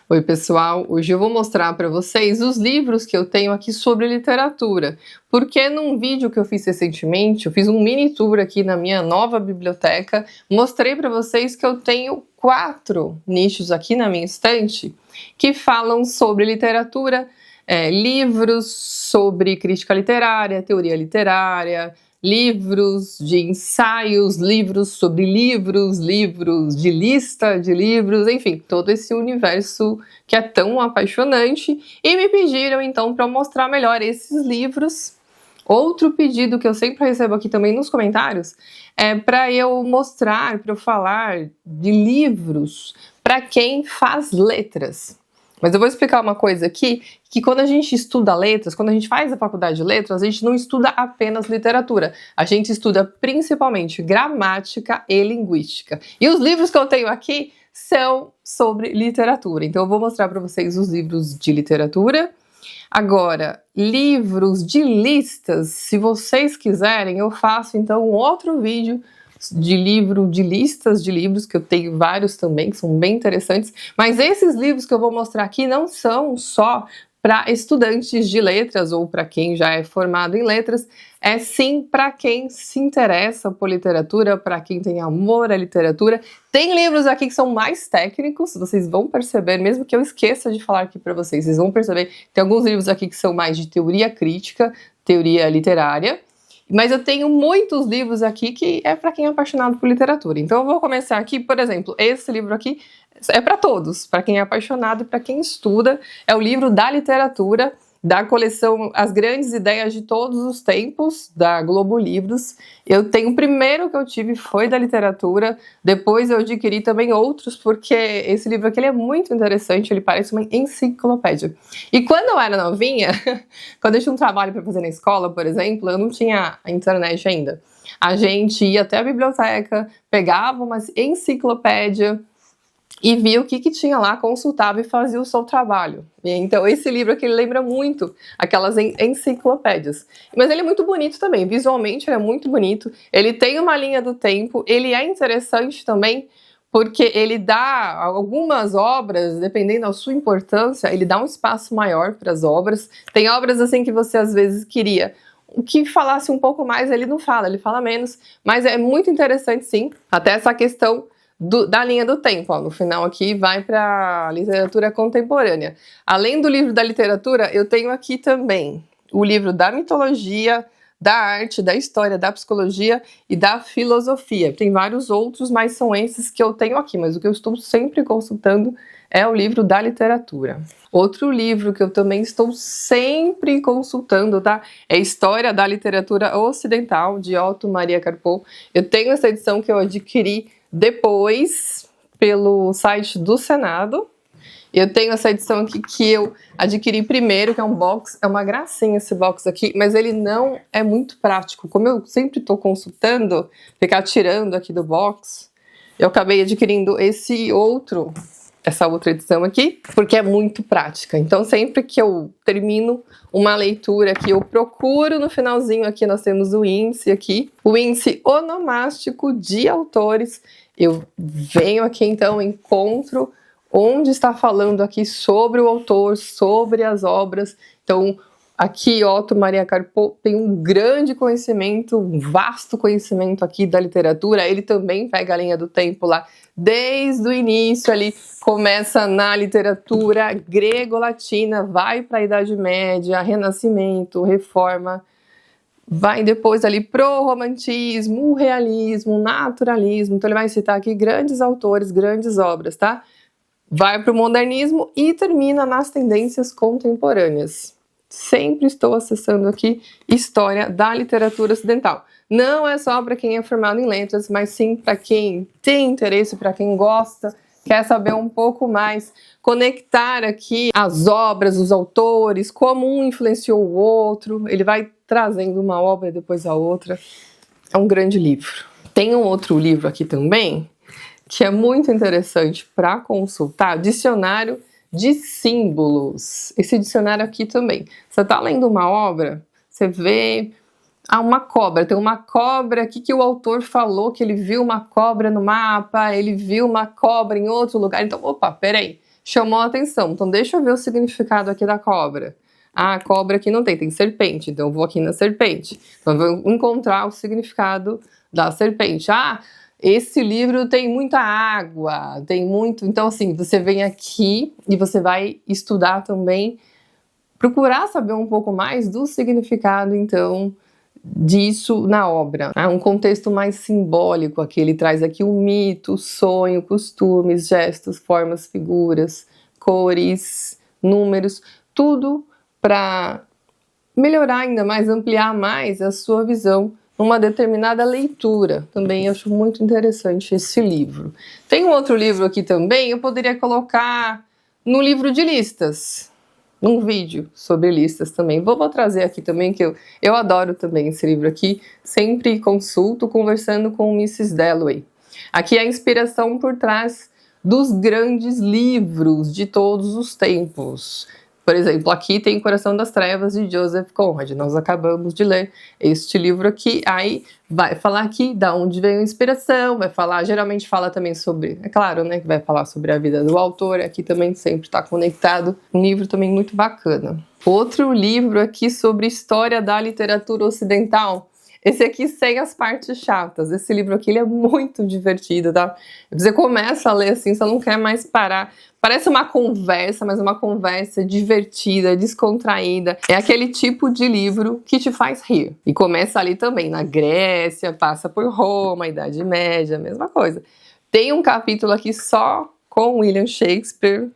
Oi pessoal, hoje eu vou mostrar para vocês os livros que eu tenho aqui sobre literatura, porque num vídeo que eu fiz recentemente, eu fiz um mini tour aqui na minha nova biblioteca, mostrei para vocês que eu tenho 4 nichos aqui na minha estante que falam sobre literatura, livros sobre crítica literária, teoria literária, livros de ensaios, livros sobre livros, livros de lista de livros, enfim, todo esse universo que é tão apaixonante, e me pediram então para mostrar melhor esses livros. Outro pedido que eu sempre recebo aqui também nos comentários é para eu mostrar, para eu falar de livros para quem faz letras. Mas eu vou explicar uma coisa aqui, que quando a gente estuda letras, quando a gente faz a faculdade de letras, a gente não estuda apenas literatura, a gente estuda principalmente gramática e linguística. E os livros que eu tenho aqui são sobre literatura, então eu vou mostrar para vocês os livros de literatura. Agora, livros de listas, se vocês quiserem, eu faço então um outro vídeo de listas de livros, que eu tenho vários também, que são bem interessantes, mas esses livros que eu vou mostrar aqui não são só para estudantes de letras ou para quem já é formado em letras, é sim para quem se interessa por literatura, para quem tem amor à literatura. Tem livros aqui que são mais técnicos, vocês vão perceber, mesmo que eu esqueça de falar aqui para vocês, vocês vão perceber, tem alguns livros aqui que são mais de teoria crítica, teoria literária, mas eu tenho muitos livros aqui que é para quem é apaixonado por literatura. Então eu vou começar aqui, por exemplo, esse livro aqui é para todos, para quem é apaixonado e para quem estuda. É o livro da literatura, da coleção As Grandes Ideias de Todos os Tempos, da Globo Livros. Eu tenho o primeiro que eu tive foi da literatura, depois eu adquiri também outros, porque esse livro aqui ele é muito interessante, ele parece uma enciclopédia. E quando eu era novinha, quando eu tinha um trabalho para fazer na escola, por exemplo, eu não tinha a internet ainda. A gente ia até a biblioteca, pegava uma enciclopédia, e via o que tinha lá, consultava e fazia o seu trabalho. E então esse livro aqui ele lembra muito aquelas enciclopédias. Mas ele é muito bonito também, visualmente ele é muito bonito, ele tem uma linha do tempo, ele é interessante também, porque ele dá algumas obras, dependendo da sua importância, ele dá um espaço maior para as obras. Tem obras assim que você às vezes queria que falasse um pouco mais, ele não fala, ele fala menos, mas é muito interessante sim, até essa questão da linha do tempo, ó, no final aqui vai para literatura contemporânea. Além do livro da literatura, eu tenho aqui também o livro da mitologia, da arte, da história, da psicologia e da filosofia. Tem vários outros, mas são esses que eu tenho aqui, mas o que eu estou sempre consultando é o livro da literatura. Outro livro que eu também estou sempre consultando, tá? É História da Literatura Ocidental, de Otto Maria Carpo. Eu tenho essa edição que eu adquiri depois pelo site do Senado. Eu tenho essa edição aqui que eu adquiri primeiro, que é um box, é uma gracinha esse box aqui, mas ele não é muito prático. Como eu sempre estou consultando, ficar tirando aqui do box, eu acabei adquirindo essa outra edição aqui, porque é muito prática. Então sempre que eu termino uma leitura aqui, eu procuro no finalzinho aqui, nós temos o índice aqui, o índice onomástico de autores. Eu venho aqui então, encontro onde está falando aqui sobre o autor, sobre as obras. Então aqui Otto Maria Carpo tem um grande conhecimento, um vasto conhecimento aqui da literatura. Ele também pega a linha do tempo lá, desde o início ali, começa na literatura grego-latina, vai para a Idade Média, Renascimento, Reforma, vai depois ali pro romantismo, o realismo, o naturalismo. Então ele vai citar aqui grandes autores, grandes obras, tá? Vai para o modernismo e termina nas tendências contemporâneas. Sempre estou acessando aqui História da Literatura Ocidental. Não é só para quem é formado em letras, mas sim para quem tem interesse, para quem gosta, quer saber um pouco mais, conectar aqui as obras, os autores, como um influenciou o outro. Ele vai trazendo uma obra depois a outra. É um grande livro. Tem um outro livro aqui também, que é muito interessante para consultar, Dicionário de Símbolos. Esse dicionário aqui também. Você está lendo uma obra, você vê uma cobra, tem uma cobra aqui que o autor falou que ele viu uma cobra no mapa, ele viu uma cobra em outro lugar. Então, opa, peraí, chamou a atenção. Então deixa eu ver o significado aqui da cobra. Ah, a cobra aqui não tem serpente, então eu vou aqui na serpente. Então eu vou encontrar o significado da serpente. Ah, esse livro tem muita água, tem muito... Então assim, você vem aqui e você vai estudar também, procurar saber um pouco mais do significado, então, disso na obra. Um contexto mais simbólico aqui, ele traz aqui o mito, o sonho, costumes, gestos, formas, figuras, cores, números, tudo para melhorar ainda mais, ampliar mais a sua visão numa determinada leitura. Também acho muito interessante esse livro. Tem um outro livro aqui também, eu poderia colocar no livro de listas, num vídeo sobre listas também. Vou trazer aqui também, que eu adoro também esse livro aqui, sempre consulto conversando com Mrs. Dalloway. Aqui é a inspiração por trás dos grandes livros de todos os tempos. Por exemplo, aqui tem Coração das Trevas, de Joseph Conrad. Nós acabamos de ler este livro aqui. Aí vai falar aqui da onde veio a inspiração, vai falar, geralmente fala também sobre, é claro, né, que vai falar sobre a vida do autor. Aqui também sempre está conectado. Um livro também muito bacana. Outro livro aqui sobre história da literatura ocidental. Esse aqui sem as partes chatas. Esse livro aqui ele é muito divertido, tá? Você começa a ler assim, você não quer mais parar. Parece uma conversa, mas uma conversa divertida, descontraída. É aquele tipo de livro que te faz rir. E começa ali também, na Grécia, passa por Roma, Idade Média, mesma coisa. Tem um capítulo aqui só com William Shakespeare.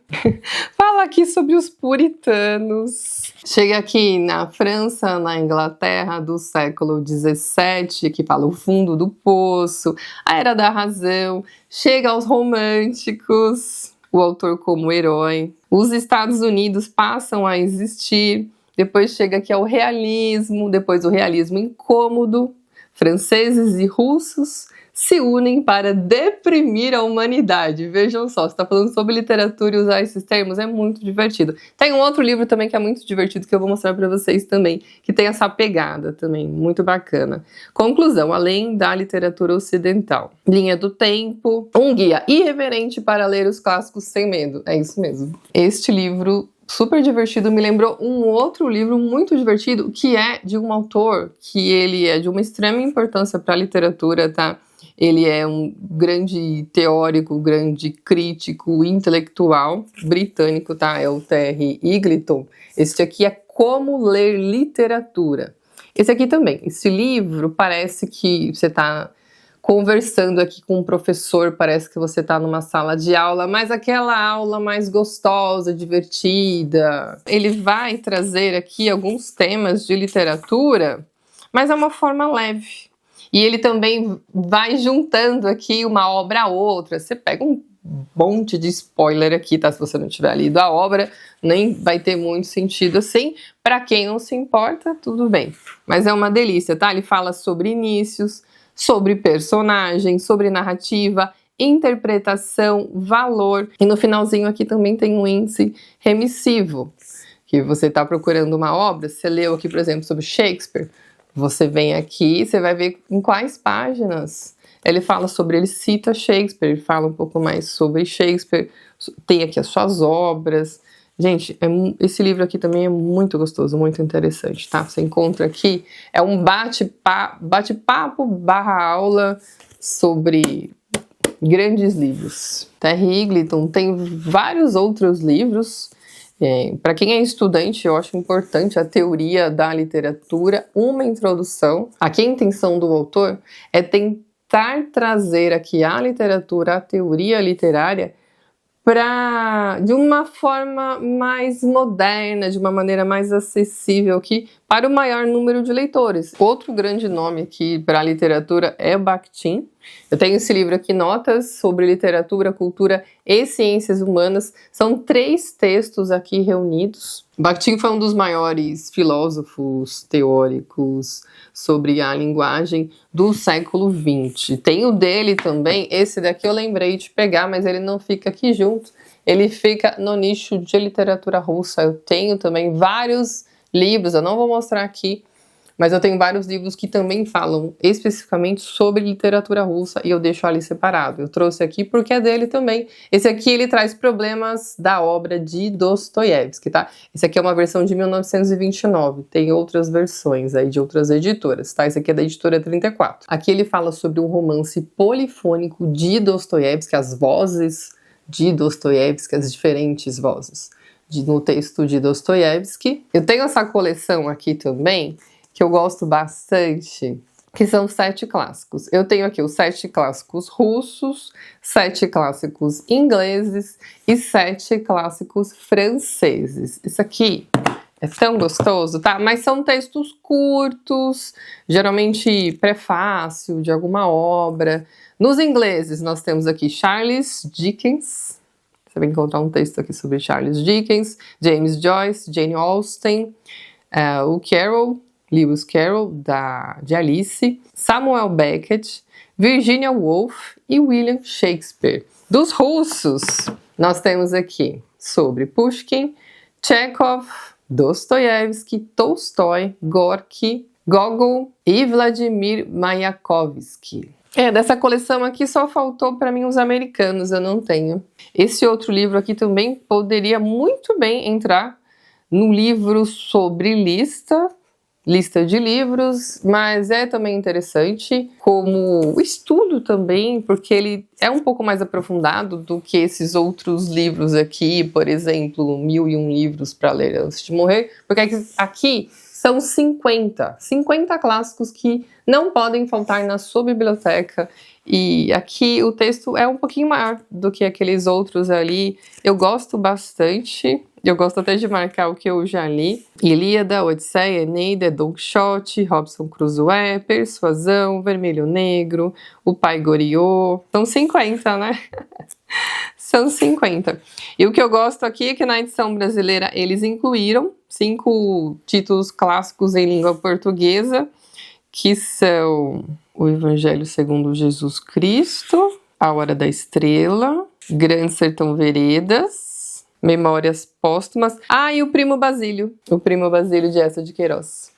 Fala aqui sobre os puritanos. Chega aqui na França, na Inglaterra do século XVII, que fala o fundo do poço, a Era da Razão. Chega aos românticos, o autor como herói. Os Estados Unidos passam a existir. Depois chega aqui ao realismo, depois o realismo incômodo. Franceses e russos se unem para deprimir a humanidade. Vejam só, você está falando sobre literatura e usar esses termos, é muito divertido. Tem um outro livro também que é muito divertido, que eu vou mostrar para vocês também, que tem essa pegada também, muito bacana. Conclusão, além da literatura ocidental. Linha do Tempo, um guia irreverente para ler os clássicos sem medo. É isso mesmo. Este livro super divertido, me lembrou um outro livro muito divertido, que é de um autor que ele é de uma extrema importância para a literatura, tá? Ele é um grande teórico, grande crítico, intelectual britânico, tá? É o Terry Eagleton. Este aqui é Como Ler Literatura. Esse aqui também, esse livro parece que você está conversando aqui com um professor, parece que você está numa sala de aula, mas aquela aula mais gostosa, divertida. Ele vai trazer aqui alguns temas de literatura, mas é uma forma leve. E ele também vai juntando aqui uma obra a outra. Você pega um monte de spoiler aqui, tá? Se você não tiver lido a obra, nem vai ter muito sentido assim. Para quem não se importa, tudo bem. Mas é uma delícia, tá? Ele fala sobre inícios, sobre personagem, sobre narrativa, interpretação, valor. E no finalzinho aqui também tem um índice remissivo, que você está procurando uma obra, você leu aqui, por exemplo, sobre Shakespeare, você vem aqui, você vai ver em quais páginas ele fala sobre, ele cita Shakespeare, ele fala um pouco mais sobre Shakespeare, tem aqui as suas obras. Gente, esse livro aqui também é muito gostoso, muito interessante, tá? Você encontra aqui, é um bate-papo barra aula sobre grandes livros. Terry Eagleton tem vários outros livros. Para quem é estudante, eu acho importante a teoria da literatura, uma introdução. Aqui a intenção do autor é tentar trazer aqui a literatura, a teoria literária, de uma forma mais moderna, de uma maneira mais acessível aqui para o maior número de leitores. Outro grande nome aqui para a literatura é Bakhtin. Eu tenho esse livro aqui, Notas sobre Literatura, Cultura e Ciências Humanas. São 3 textos aqui reunidos. Bakhtin foi um dos maiores filósofos teóricos sobre a linguagem do século XX. Tem o dele também, esse daqui eu lembrei de pegar, mas ele não fica aqui junto. Ele fica no nicho de literatura russa. Eu tenho também vários livros, eu não vou mostrar aqui, Mas eu tenho vários livros que também falam especificamente sobre literatura russa e eu deixo ali separado. Eu trouxe aqui porque é dele também. Esse aqui ele traz problemas da obra de Dostoiévski, tá? Esse aqui é uma versão de 1929. Tem outras versões aí de outras editoras, tá? Esse aqui é da editora 34. Aqui ele fala sobre um romance polifônico de Dostoiévski, as vozes de Dostoiévski, as diferentes vozes no texto de Dostoiévski. Eu tenho essa coleção aqui também, que eu gosto bastante, que são 7 clássicos. Eu tenho aqui os 7 clássicos russos, 7 clássicos ingleses e 7 clássicos franceses. Isso aqui é tão gostoso, tá? Mas são textos curtos, geralmente prefácio de alguma obra. Nos ingleses, nós temos aqui Charles Dickens. Você vai encontrar um texto aqui sobre Charles Dickens, James Joyce, Jane Austen, o Carroll, Lewis Carroll, de Alice, Samuel Beckett, Virginia Woolf e William Shakespeare. Dos russos, nós temos aqui sobre Pushkin, Chekhov, Dostoiévski, Tolstói, Gorky, Gogol e Vladimir Mayakovsky. Dessa coleção aqui só faltou para mim os americanos, eu não tenho. Esse outro livro aqui também poderia muito bem entrar no livro sobre lista de livros, mas é também interessante como estudo também, porque ele é um pouco mais aprofundado do que esses outros livros aqui, por exemplo, 1001 livros para ler antes de morrer, porque aqui são 50 clássicos que não podem faltar na sua biblioteca. E aqui o texto é um pouquinho maior do que aqueles outros ali. Eu gosto bastante. Eu gosto até de marcar o que eu já li. Ilíada, Odisseia, Eneida, Don Quixote, Robinson Crusoe, Persuasão, Vermelho Negro, O Pai Goriot. São 50, né? São 50. E o que eu gosto aqui é que na edição brasileira eles incluíram 5 títulos clássicos em língua portuguesa, que são O Evangelho segundo Jesus Cristo, A Hora da Estrela, Grande Sertão Veredas, Memórias Póstumas. E o Primo Basílio. O Primo Basílio de Eça de Queiroz.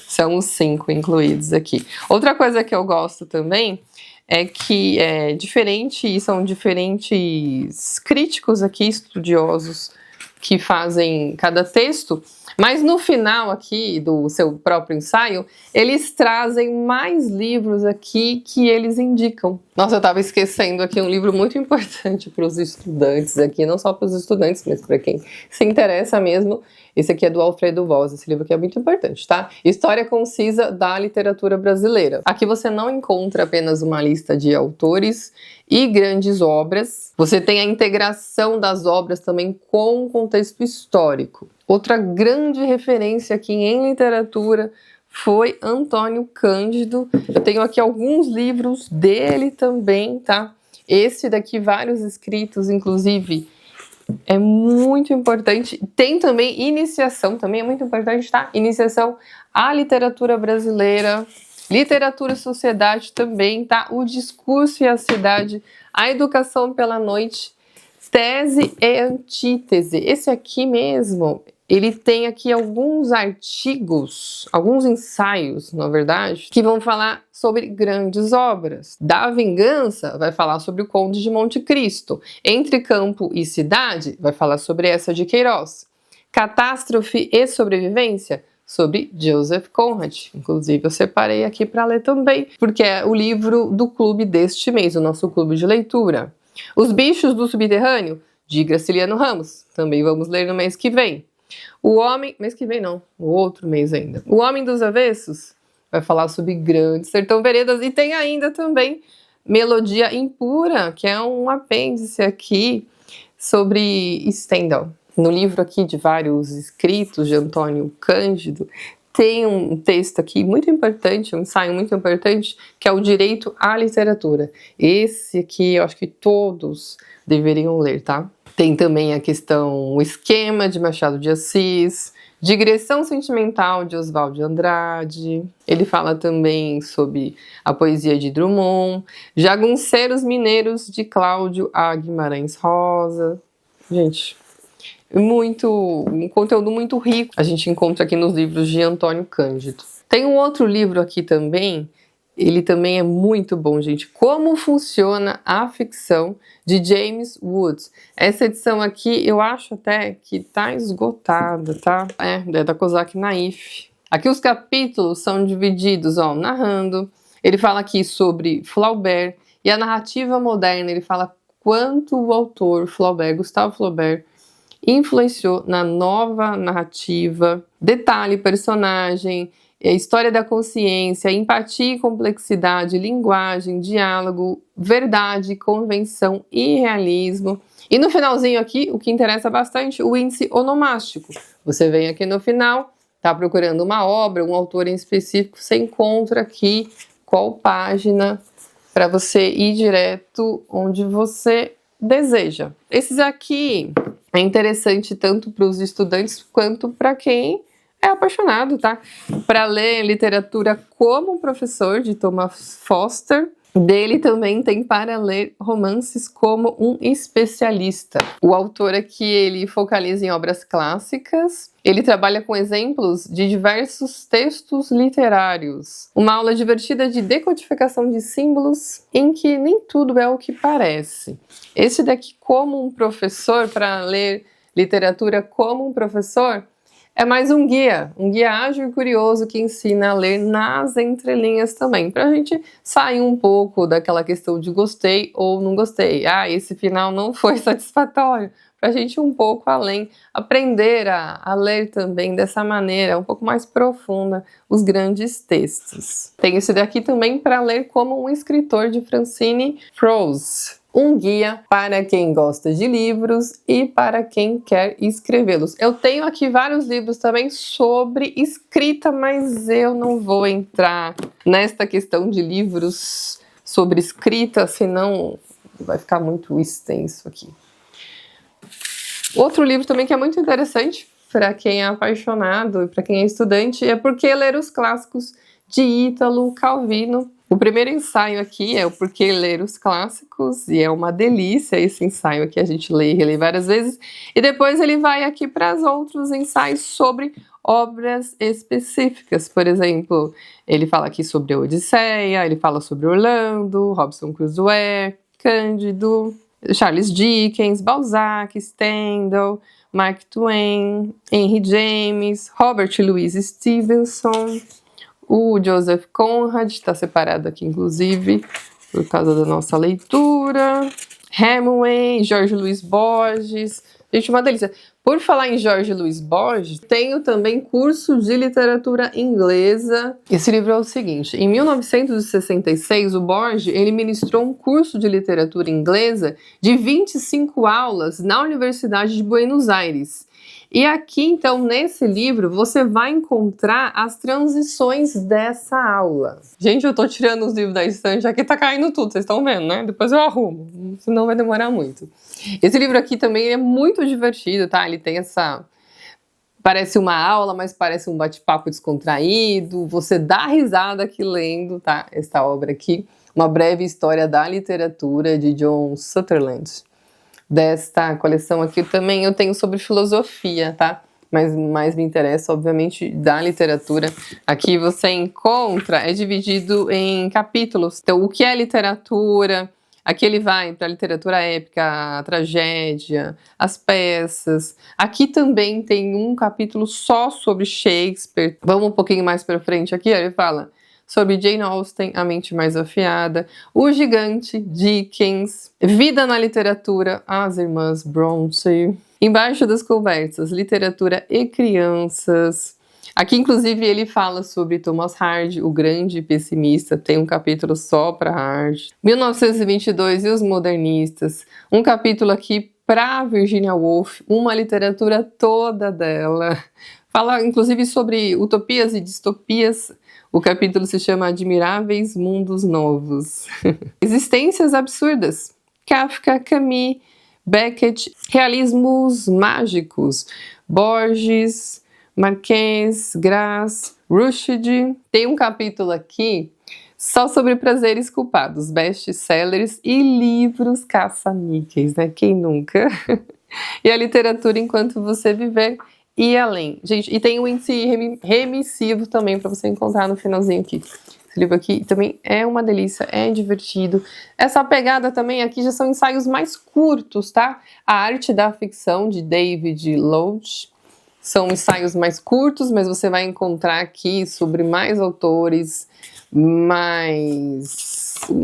São os 5 incluídos aqui. Outra coisa que eu gosto também é que é diferente, e são diferentes críticos aqui, estudiosos, que fazem cada texto, mas no final aqui do seu próprio ensaio, eles trazem mais livros aqui que eles indicam. Nossa, eu estava esquecendo aqui um livro muito importante para os estudantes aqui, não só para os estudantes, mas para quem se interessa mesmo. Esse aqui é do Alfredo Voz, esse livro aqui é muito importante, tá? História concisa da literatura brasileira. Aqui você não encontra apenas uma lista de autores e grandes obras, você tem a integração das obras também com o contexto histórico. Outra grande referência aqui em literatura foi Antônio Cândido. Eu tenho aqui alguns livros dele também, tá? Esse daqui, vários escritos, inclusive, é muito importante. Tem também iniciação, também é muito importante, tá? Iniciação à literatura brasileira, literatura e sociedade também, tá? O discurso e a cidade, a educação pela noite, tese e antítese. Esse aqui mesmo, ele tem aqui alguns artigos, alguns ensaios, na verdade, que vão falar sobre grandes obras. Da Vingança vai falar sobre o Conde de Monte Cristo. Entre Campo e Cidade vai falar sobre Eça de Queiroz. Catástrofe e Sobrevivência, sobre Joseph Conrad. Inclusive eu separei aqui para ler também, porque é o livro do clube deste mês, o nosso clube de leitura. Os Bichos do Subterrâneo, de Graciliano Ramos. Também vamos ler no mês que vem. O Homem... Mês que vem não, o outro mês ainda. O Homem dos Avessos vai falar sobre Grande Sertão Veredas. E tem ainda também Melodia Impura, que é um apêndice aqui sobre Stendhal. No livro aqui de vários escritos de Antônio Cândido, tem um texto aqui muito importante, um ensaio muito importante, que é o Direito à Literatura. Esse aqui eu acho que todos deveriam ler, tá? Tem também a questão, o Esquema, de Machado de Assis, Digressão Sentimental, de Oswald de Andrade. Ele fala também sobre a poesia de Drummond, Jagunceiros Mineiros, de Cláudio A. Guimarães Rosa. Gente, um conteúdo muito rico a gente encontra aqui nos livros de Antônio Cândido. Tem um outro livro aqui também, ele também é muito bom, gente. Como Funciona a Ficção, de James Woods. Essa edição aqui, eu acho até que tá esgotada, tá? É da Kozak Naif. Aqui os capítulos são divididos, ó, narrando. Ele fala aqui sobre Flaubert e a narrativa moderna. Ele fala quanto o autor Flaubert, Gustave Flaubert, influenciou na nova narrativa. Detalhe, personagem, história da consciência, empatia e complexidade, linguagem, diálogo, verdade, convenção e realismo. E no finalzinho aqui, o que interessa bastante, o índice onomástico. Você vem aqui no final, tá procurando uma obra, um autor em específico, você encontra aqui qual página para você ir direto onde você deseja. Esses aqui é interessante tanto para os estudantes quanto para quem é apaixonado, tá? Para ler literatura como um professor, de Thomas Foster. Dele também tem para ler romances como um especialista. O autor aqui, ele focaliza em obras clássicas. Ele trabalha com exemplos de diversos textos literários. Uma aula divertida de decodificação de símbolos em que nem tudo é o que parece. Esse daqui, como um professor, para ler literatura como um professor, é mais um guia ágil e curioso que ensina a ler nas entrelinhas também, para a gente sair um pouco daquela questão de gostei ou não gostei. Esse final não foi satisfatório. Para a gente ir um pouco além, aprender a ler também dessa maneira, um pouco mais profunda, os grandes textos. Tem esse daqui também para ler como um escritor, de Francine Prose. Um guia para quem gosta de livros e para quem quer escrevê-los. Eu tenho aqui vários livros também sobre escrita, mas eu não vou entrar nesta questão de livros sobre escrita, senão vai ficar muito extenso aqui. Outro livro também que é muito interessante para quem é apaixonado e para quem é estudante é Por que Ler os Clássicos, de Ítalo Calvino. O primeiro ensaio aqui é o Por que Ler os Clássicos, e é uma delícia esse ensaio aqui, a gente lê e relê várias vezes. E depois ele vai aqui para os outros ensaios sobre obras específicas. Por exemplo, ele fala aqui sobre a Odisseia, ele fala sobre Orlando, Robinson Crusoe, Cândido, Charles Dickens, Balzac, Stendhal, Mark Twain, Henry James, Robert Louis Stevenson, o Joseph Conrad, está separado aqui inclusive por causa da nossa leitura, Hemingway, Jorge Luiz Borges. Gente, uma delícia. Por falar em Jorge Luiz Borges, tenho também curso de literatura inglesa. Esse livro é o seguinte: em 1966, o Borges ele ministrou um curso de literatura inglesa de 25 aulas na Universidade de Buenos Aires. E aqui, então, nesse livro, você vai encontrar as transições dessa aula. Gente, eu tô tirando os livros da estante, aqui tá caindo tudo, vocês estão vendo, né? Depois eu arrumo, senão vai demorar muito. Esse livro aqui também é muito divertido, tá? Ele tem essa... Parece uma aula, mas parece um bate-papo descontraído. Você dá risada aqui lendo, tá? Essa obra aqui. Uma breve história da literatura, de John Sutherland. Desta coleção aqui também eu tenho sobre filosofia, tá? Mas mais me interessa, obviamente, da literatura. Aqui você encontra, é dividido em capítulos. Então, o que é literatura? Aqui ele vai para a literatura épica, a tragédia, as peças. Aqui também tem um capítulo só sobre Shakespeare. Vamos um pouquinho mais para frente aqui, ó, ele fala sobre Jane Austen, A Mente Mais Afiada, O Gigante, Dickens, Vida na Literatura, As Irmãs Bronte, Embaixo das Cobertas, Literatura e Crianças. Aqui, inclusive, ele fala sobre Thomas Hardy, o grande pessimista, tem um capítulo só para Hardy. 1922 e os modernistas, um capítulo aqui para Virginia Woolf, uma literatura toda dela. Fala, inclusive, sobre utopias e distopias. O capítulo se chama Admiráveis Mundos Novos. Existências absurdas. Kafka, Camus, Beckett, Realismos Mágicos, Borges, Marquez, Grass, Rushdie. Tem um capítulo aqui só sobre prazeres culpados, best-sellers e livros caça-níqueis, né? Quem nunca? E a literatura enquanto você viver. ir além. Gente, e tem o índice remissivo também para você encontrar no finalzinho aqui. Esse livro aqui também é uma delícia, é divertido. Essa pegada também aqui já são ensaios mais curtos, tá? A Arte da Ficção, de David Lodge. São ensaios mais curtos, mas você vai encontrar aqui sobre mais autores,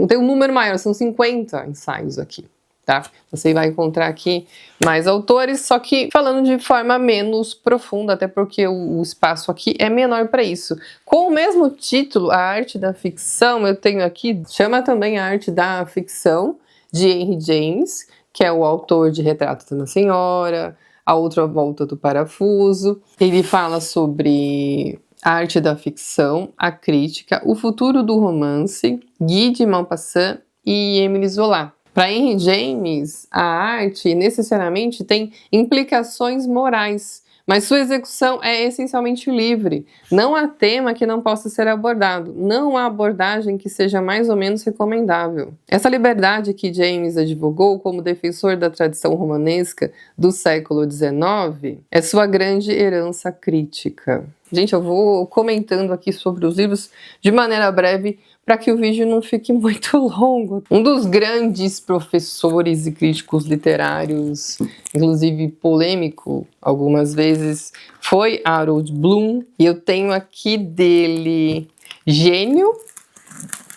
tem um número maior, são 50 ensaios aqui, tá? Você vai encontrar aqui mais autores, só que falando de forma menos profunda, até porque o espaço aqui é menor para isso. Com o mesmo título, A Arte da Ficção, eu tenho aqui, chama também A Arte da Ficção, de Henry James, que é o autor de Retrato de uma Senhora, A Outra Volta do Parafuso. Ele fala sobre a arte da ficção, a crítica, o futuro do romance, Guy de Maupassant e Émile Zola. Para Henry James, a arte necessariamente tem implicações morais, mas sua execução é essencialmente livre. Não há tema que não possa ser abordado, não há abordagem que seja mais ou menos recomendável. Essa liberdade que James advogou como defensor da tradição romanesca do século XIX é sua grande herança crítica. Gente, eu vou comentando aqui sobre os livros de maneira breve para que o vídeo não fique muito longo. Um dos grandes professores e críticos literários, inclusive polêmico algumas vezes, foi Harold Bloom. E eu tenho aqui dele Gênio.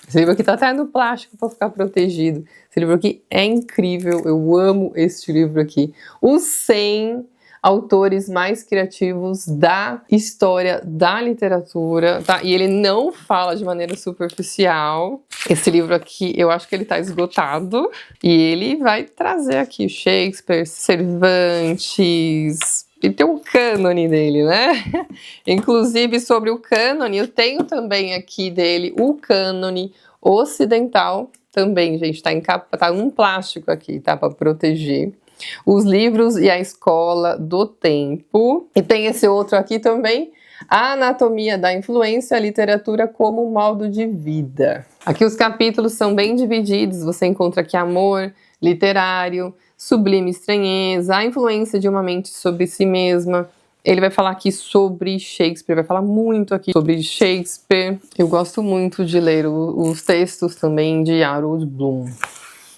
Esse livro aqui tá até no plástico para ficar protegido. Esse livro aqui é incrível, eu amo este livro aqui. Os 100 autores mais criativos da história da literatura, tá? E ele não fala de maneira superficial. Esse livro aqui, eu acho que ele tá esgotado. E ele vai trazer aqui Shakespeare, Cervantes, e tem um cânone dele, né? Inclusive, sobre o cânone, eu tenho também aqui dele o cânone ocidental. Também, gente, tá num plástico aqui, tá? Para proteger. Os livros e a escola do tempo. E tem esse outro aqui também, A Anatomia da Influência, a literatura como modo de vida. Aqui os capítulos são bem divididos, você encontra aqui amor literário, sublime estranheza, a influência de uma mente sobre si mesma. Ele vai falar aqui sobre Shakespeare, vai falar muito aqui sobre Shakespeare. Eu gosto muito de ler os textos também de Harold Bloom.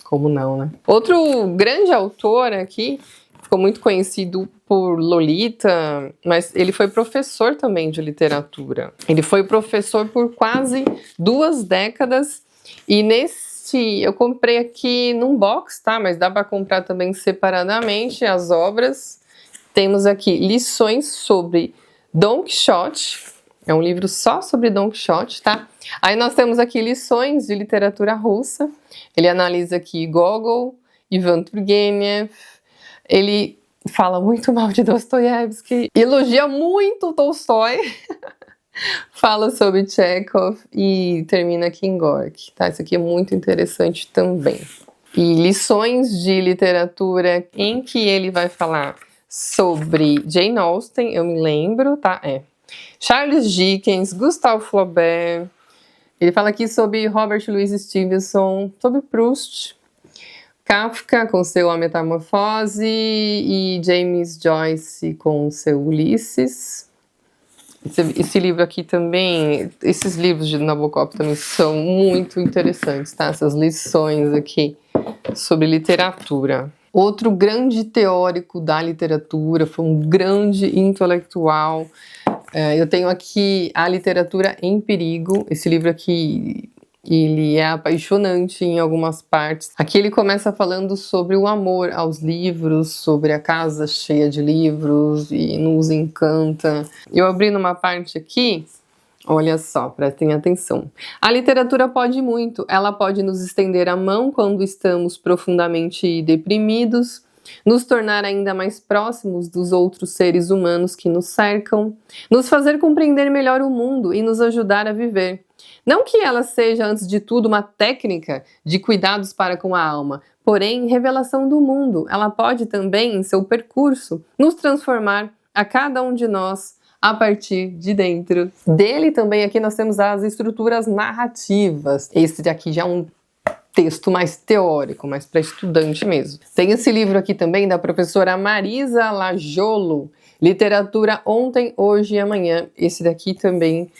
Como não, né? Outro grande autor aqui, ficou muito conhecido por Lolita, mas ele foi professor também de literatura. Ele foi professor por quase 2 décadas e eu comprei aqui num box, tá? Mas dá para comprar também separadamente as obras. Temos aqui lições sobre Don Quixote. É um livro só sobre Don Quixote, tá? Aí nós temos aqui lições de literatura russa. Ele analisa aqui Gogol, Ivan Turgenev. Ele fala muito mal de Dostoiévski, elogia muito Tolstói. Fala sobre Chekhov e termina aqui em Gorky, tá? Isso aqui é muito interessante também. E lições de literatura em que ele vai falar sobre Jane Austen, eu me lembro, tá? Charles Dickens, Gustave Flaubert. Ele fala aqui sobre Robert Louis Stevenson, sobre Proust, Kafka com seu A Metamorfose e James Joyce com seu Ulisses. Esse livro aqui também, esses livros de Nabokov também são muito interessantes, tá? Essas lições aqui sobre literatura. Outro grande teórico da literatura, foi um grande intelectual. Eu tenho aqui A Literatura em Perigo. Esse livro aqui, ele é apaixonante em algumas partes. Aqui ele começa falando sobre o amor aos livros, sobre a casa cheia de livros e nos encanta. Eu abri numa parte aqui, olha só, prestem atenção. A literatura pode muito, ela pode nos estender a mão quando estamos profundamente deprimidos, nos tornar ainda mais próximos dos outros seres humanos que nos cercam, nos fazer compreender melhor o mundo e nos ajudar a viver. Não que ela seja, antes de tudo, uma técnica de cuidados para com a alma, porém, revelação do mundo. Ela pode também, em seu percurso, nos transformar a cada um de nós a partir de dentro. Dele também aqui nós temos as estruturas narrativas. Esse aqui já é um texto mais teórico, mais para estudante mesmo. Tem esse livro aqui também da professora Marisa Lajolo, Literatura Ontem, Hoje e Amanhã. Esse daqui também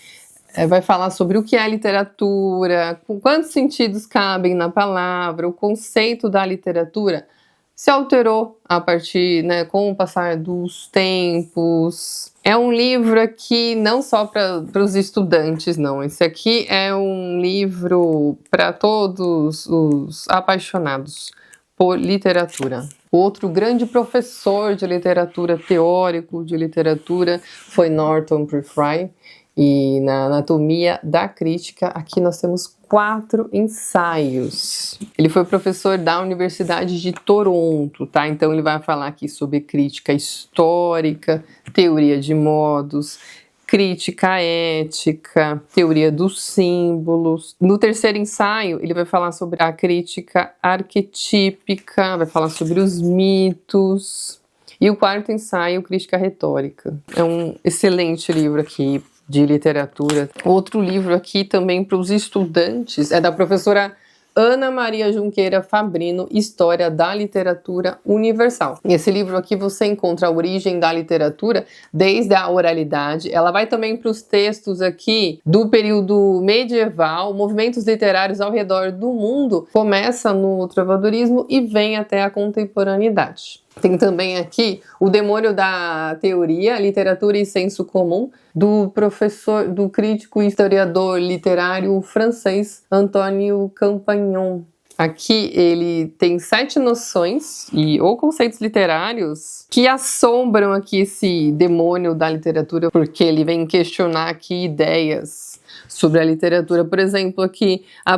vai falar sobre o que é literatura, quantos sentidos cabem na palavra, o conceito da literatura se alterou a partir, com o passar dos tempos. É um livro aqui não só para os estudantes, não. Esse aqui é um livro para todos os apaixonados por literatura. Outro grande professor de literatura, teórico de literatura, foi Norton Prefry. E na Anatomia da Crítica, aqui nós temos 4 ensaios. Ele foi professor da Universidade de Toronto, tá? Então ele vai falar aqui sobre crítica histórica, teoria de modos, crítica ética, teoria dos símbolos. No terceiro ensaio, ele vai falar sobre a crítica arquetípica, vai falar sobre os mitos. E o quarto ensaio, crítica retórica. É um excelente livro aqui de literatura. Outro livro aqui também para os estudantes é da professora Ana Maria Junqueira Fabrino, História da Literatura Universal. Nesse livro aqui você encontra a origem da literatura desde a oralidade. Ela vai também para os textos aqui do período medieval, movimentos literários ao redor do mundo. Começa no trovadorismo e vem até a contemporaneidade. Tem também aqui O Demônio da Teoria, Literatura e Senso Comum, do crítico e historiador literário francês Antoine Campagnon. Aqui ele tem 7 noções ou conceitos literários que assombram aqui esse demônio da literatura, porque ele vem questionar aqui ideias sobre a literatura. Por exemplo, aqui a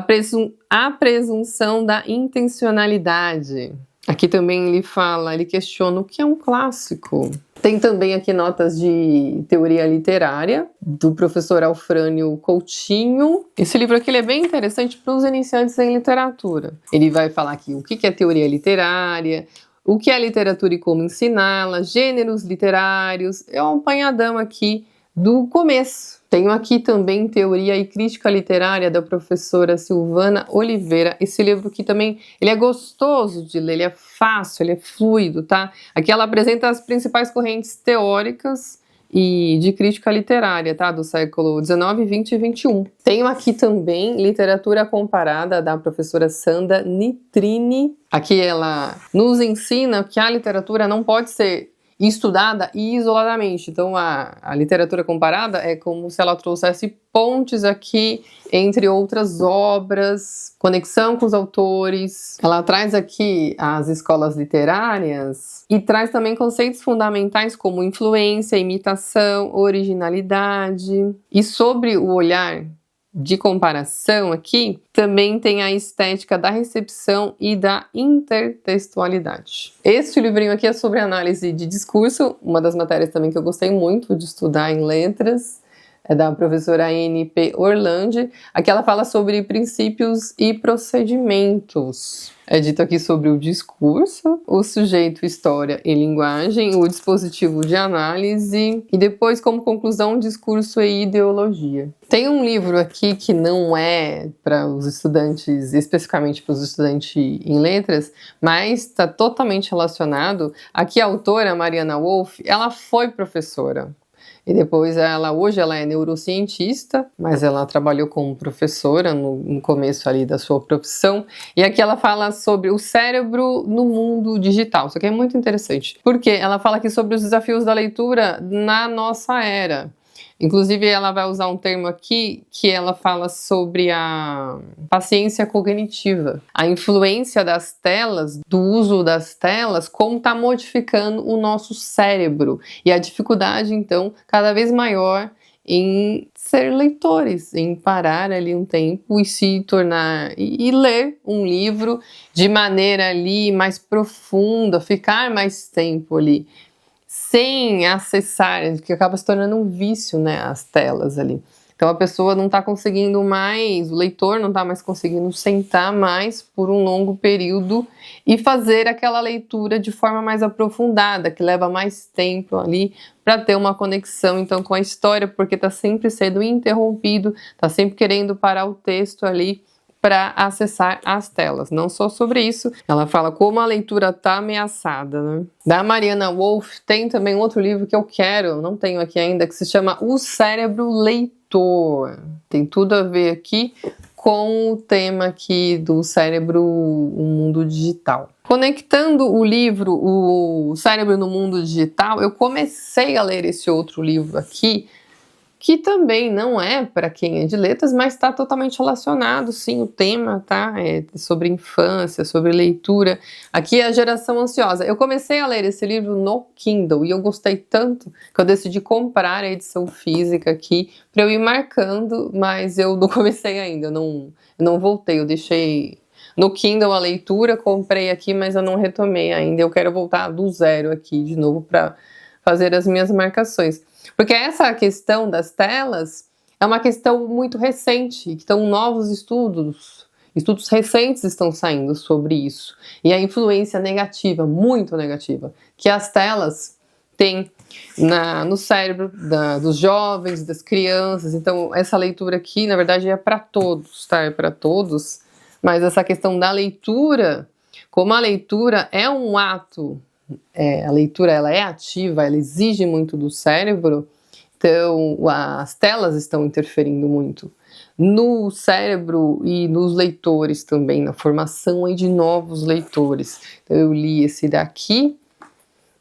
presunção da intencionalidade. Aqui também ele questiona o que é um clássico. Tem também aqui notas de teoria literária, do professor Alfrânio Coutinho. Esse livro aqui ele é bem interessante para os iniciantes em literatura. Ele vai falar aqui o que é teoria literária, o que é literatura e como ensiná-la, gêneros literários. É um apanhadão aqui do começo. Tenho aqui também Teoria e Crítica Literária da professora Silvana Oliveira. Esse livro aqui também, ele é gostoso de ler, ele é fácil, ele é fluido, tá? Aqui ela apresenta as principais correntes teóricas e de crítica literária, tá? Do século XIX, XX e XXI. Tenho aqui também Literatura Comparada da professora Sandra Nitrini. Aqui ela nos ensina que a literatura não pode ser estudada isoladamente. Então a literatura comparada é como se ela trouxesse pontes aqui entre outras obras, conexão com os autores. Ela traz aqui as escolas literárias e traz também conceitos fundamentais como influência, imitação, originalidade. E sobre o olhar de comparação aqui, também tem a estética da recepção e da intertextualidade. Este livrinho aqui é sobre análise de discurso, uma das matérias também que eu gostei muito de estudar em letras, é da professora N.P. Orlandi. Aqui ela fala sobre princípios e procedimentos. É dito aqui sobre o discurso, o sujeito, história e linguagem, o dispositivo de análise e depois, como conclusão, discurso e ideologia. Tem um livro aqui que não é para os estudantes, especificamente para os estudantes em letras, mas está totalmente relacionado. Aqui a autora, Mariana Wolf, ela foi professora. E depois hoje ela é neurocientista, mas ela trabalhou como professora no começo ali da sua profissão. E aqui ela fala sobre o cérebro no mundo digital. Isso aqui é muito interessante, porque ela fala aqui sobre os desafios da leitura na nossa era. Inclusive, ela vai usar um termo aqui que ela fala sobre a paciência cognitiva. A influência das telas, do uso das telas, como está modificando o nosso cérebro. E a dificuldade, então, cada vez maior em ser leitores, em parar ali um tempo e se tornar e ler um livro de maneira ali mais profunda, ficar mais tempo ali sem acessar, que acaba se tornando um vício, né, as telas ali. Então a pessoa não está conseguindo mais, o leitor não está mais conseguindo sentar mais por um longo período e fazer aquela leitura de forma mais aprofundada, que leva mais tempo ali para ter uma conexão então com a história, porque está sempre sendo interrompido, está sempre querendo parar o texto ali para acessar as telas. Não só sobre isso, ela fala como a leitura tá ameaçada, né? Da Mariana Wolf tem também outro livro que eu quero, não tenho aqui ainda, que se chama O Cérebro Leitor. Tem tudo a ver aqui com o tema aqui do cérebro, o mundo digital. Conectando o livro O Cérebro no Mundo Digital, eu comecei a ler esse outro livro aqui, que também não é para quem é de letras, mas está totalmente relacionado, sim, o tema, tá? É sobre infância, sobre leitura. Aqui é a Geração Ansiosa. Eu comecei a ler esse livro no Kindle e eu gostei tanto que eu decidi comprar a edição física aqui para eu ir marcando, mas eu não comecei ainda, eu não voltei, eu deixei no Kindle a leitura, comprei aqui, mas eu não retomei ainda. Eu quero voltar do zero aqui de novo para fazer as minhas marcações. Porque essa questão das telas é uma questão muito recente, então novos estudos recentes estão saindo sobre isso. E a influência negativa, muito negativa, que as telas têm no cérebro dos jovens, das crianças. Então essa leitura aqui, na verdade, é para todos, tá? É para todos. Mas essa questão da leitura, como a leitura é um ato, a leitura ela é ativa, ela exige muito do cérebro, então as telas estão interferindo muito no cérebro e nos leitores também, na formação aí de novos leitores. Então eu li esse daqui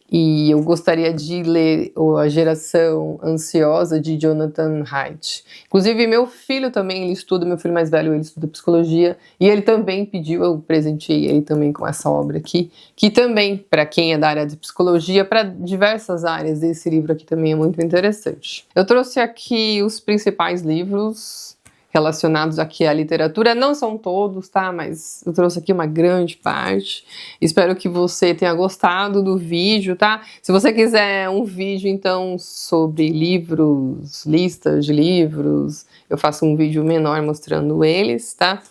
e eu gostaria de ler A Geração Ansiosa, de Jonathan Haidt. Inclusive meu filho também, ele estuda, meu filho mais velho, ele estuda psicologia, e ele também pediu, eu presenteei ele também com essa obra aqui, que também, para quem é da área de psicologia, para diversas áreas, esse livro aqui também é muito interessante. Eu trouxe aqui os principais livros relacionados aqui à literatura, não são todos, tá? Mas eu trouxe aqui uma grande parte. Espero que você tenha gostado do vídeo, tá? Se você quiser um vídeo, então, sobre livros, listas de livros, eu faço um vídeo menor mostrando eles, tá?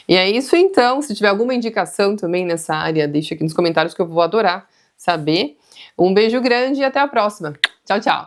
E é isso, então. Se tiver alguma indicação também nessa área, deixa aqui nos comentários que eu vou adorar saber. Um beijo grande e até a próxima. Tchau, tchau!